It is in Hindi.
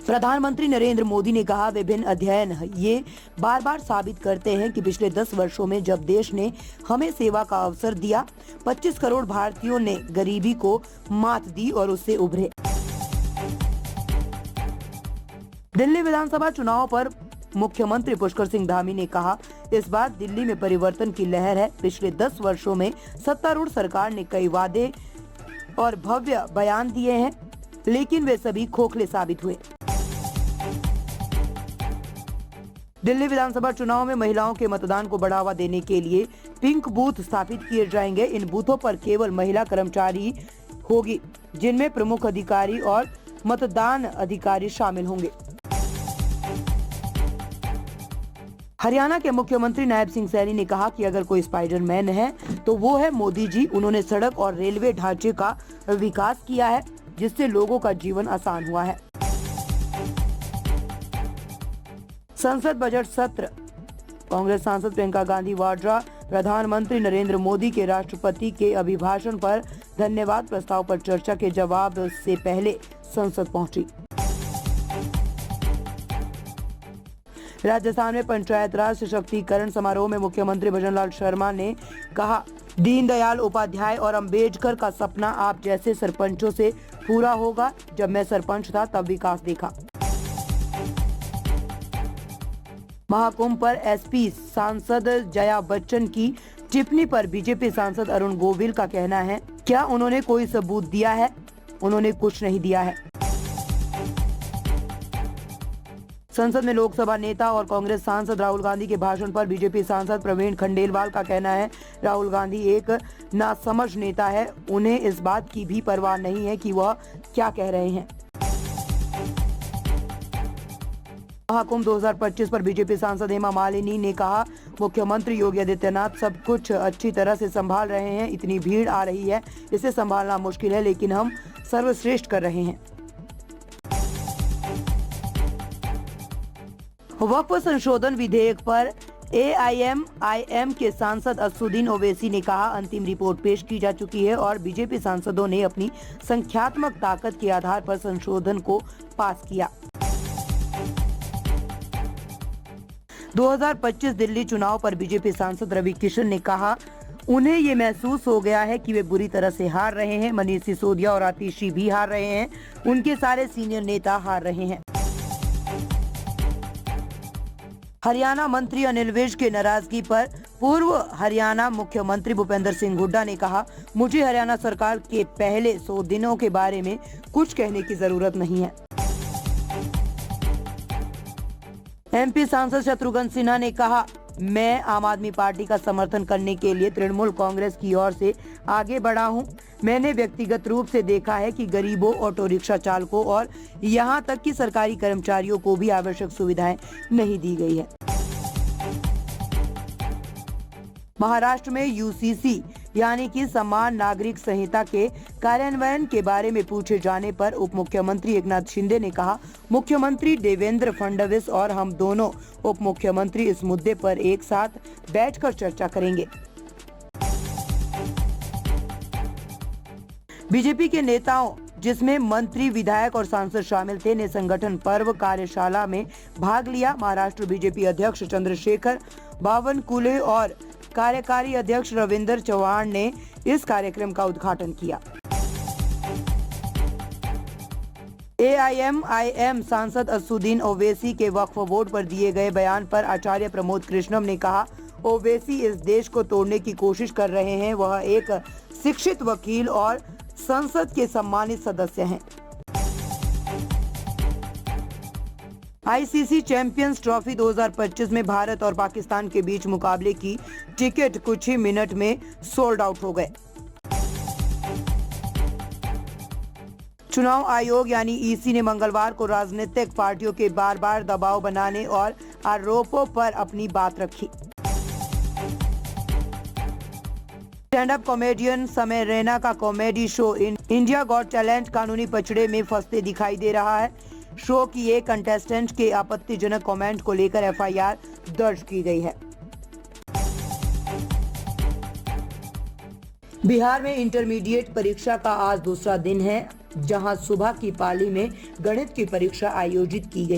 प्रधानमंत्री नरेंद्र मोदी ने कहा, विभिन्न अध्ययन ये बार बार साबित करते हैं कि पिछले 10 वर्षों में जब देश ने हमें सेवा का अवसर दिया, 25 करोड़ भारतीयों ने गरीबी को मात दी और उससे उभरे। दिल्ली विधानसभा चुनाव पर मुख्यमंत्री पुष्कर सिंह धामी ने कहा, इस बार दिल्ली में परिवर्तन की लहर है। पिछले 10 वर्षों में सत्तारूढ़ सरकार ने कई वादे और भव्य बयान दिए हैं, लेकिन वे सभी खोखले साबित हुए। दिल्ली विधानसभा चुनाव में महिलाओं के मतदान को बढ़ावा देने के लिए पिंक बूथ स्थापित किए जाएंगे। इन बूथों पर केवल महिला कर्मचारी होगी, जिनमें प्रमुख अधिकारी और मतदान अधिकारी शामिल होंगे। हरियाणा के मुख्यमंत्री नायब सिंह सैनी ने कहा कि अगर कोई स्पाइडरमैन है तो वो है मोदी जी। उन्होंने सड़क और रेलवे ढांचे का विकास किया है, जिससे लोगों का जीवन आसान हुआ है। संसद बजट सत्र। कांग्रेस सांसद प्रियंका गांधी वाड्रा प्रधानमंत्री नरेंद्र मोदी के राष्ट्रपति के अभिभाषण पर धन्यवाद प्रस्ताव पर चर्चा के जवाब से पहले संसद पहुंची। राजस्थान में पंचायत राज सशक्तिकरण समारोह में मुख्यमंत्री भजनलाल शर्मा ने कहा, दीनदयाल उपाध्याय और अंबेडकर का सपना आप जैसे सरपंचों से पूरा होगा। जब मैं सरपंच था तब विकास देखा। महाकुंभ पर एसपी सांसद जया बच्चन की टिप्पणी पर बीजेपी सांसद अरुण गोविल का कहना है, क्या उन्होंने कोई सबूत दिया है? उन्होंने कुछ नहीं दिया है। संसद में लोकसभा नेता और कांग्रेस सांसद राहुल गांधी के भाषण पर बीजेपी सांसद प्रवीण खंडेलवाल का कहना है, राहुल गांधी एक नासमझ नेता है। उन्हें इस बात की भी परवाह नहीं है कि वह क्या कह रहे हैं। महाकुंभ 2025 पर बीजेपी सांसद हेमा मालिनी ने कहा, मुख्यमंत्री योगी आदित्यनाथ सब कुछ अच्छी तरह से संभाल रहे हैं। इतनी भीड़ आ रही है, इसे संभालना मुश्किल है, लेकिन हम सर्वश्रेष्ठ कर रहे हैं। वक्फ संशोधन विधेयक पर AIMIM के सांसद असदुद्दीन ओवैसी ने कहा, अंतिम रिपोर्ट पेश की जा चुकी है और बीजेपी सांसदों ने अपनी संख्यात्मक ताकत के आधार पर संशोधन को पास किया। 2025 दिल्ली चुनाव पर बीजेपी सांसद रवि किशन ने कहा, उन्हें ये महसूस हो गया है कि वे बुरी तरह से हार रहे हैं। मनीष सिसोदिया और आतिशी भी हार रहे हैं, उनके सारे सीनियर नेता हार रहे हैं। हरियाणा मंत्री अनिल विज के नाराजगी पर पूर्व हरियाणा मुख्यमंत्री भूपेंद्र सिंह हुड्डा ने कहा, मुझे हरियाणा सरकार के पहले 100 दिनों के बारे में कुछ कहने की जरूरत नहीं है। MP सांसद शत्रुघ्न सिन्हा ने कहा, मैं आम आदमी पार्टी का समर्थन करने के लिए तृणमूल कांग्रेस की ओर से आगे बढ़ा हूं। मैंने व्यक्तिगत रूप से देखा है कि गरीबों, ऑटो रिक्शा चालकों और यहां तक कि सरकारी कर्मचारियों को भी आवश्यक सुविधाएं नहीं दी गई है। महाराष्ट्र में UCC यानी कि समान नागरिक संहिता के कार्यान्वयन के बारे में पूछे जाने पर उप मुख्यमंत्री एकनाथ शिंदे ने कहा, मुख्यमंत्री देवेंद्र फडणवीस और हम दोनों उप मुख्यमंत्री इस मुद्दे पर एक साथ बैठकर चर्चा करेंगे। बीजेपी के नेताओं, जिसमें मंत्री, विधायक और सांसद शामिल थे, ने संगठन पर्व कार्यशाला में भाग लिया। महाराष्ट्र बीजेपी अध्यक्ष चंद्रशेखर बावनकुले और कार्यकारी अध्यक्ष रविंद्र चव्हाण ने इस कार्यक्रम का उद्घाटन किया। AIMIM सांसद असदुद्दीन ओवैसी के वक्फ बोर्ड पर दिए गए बयान पर आचार्य प्रमोद कृष्णम ने कहा, ओवैसी इस देश को तोड़ने की कोशिश कर रहे हैं। वह एक शिक्षित वकील और संसद के सम्मानित सदस्य हैं। ICC चैंपियंस ट्रॉफी 2025 में भारत और पाकिस्तान के बीच मुकाबले की टिकट कुछ ही मिनट में सोल्ड आउट हो गए। चुनाव आयोग यानी EC ने मंगलवार को राजनीतिक पार्टियों के बार बार दबाव बनाने और आरोपों पर अपनी बात रखी। स्टैंड अप कॉमेडियन समय रैना का comedy show India got talent कानूनी पचड़े में फंसते दिखाई दे रहा है। शो की एक कंटेस्टेंट के आपत्तिजनक कमेंट को लेकर FIR दर्ज की गई है। बिहार में इंटरमीडिएट परीक्षा का आज दूसरा दिन है। जहां सुबह की पाली में गणित की परीक्षा आयोजित की गई।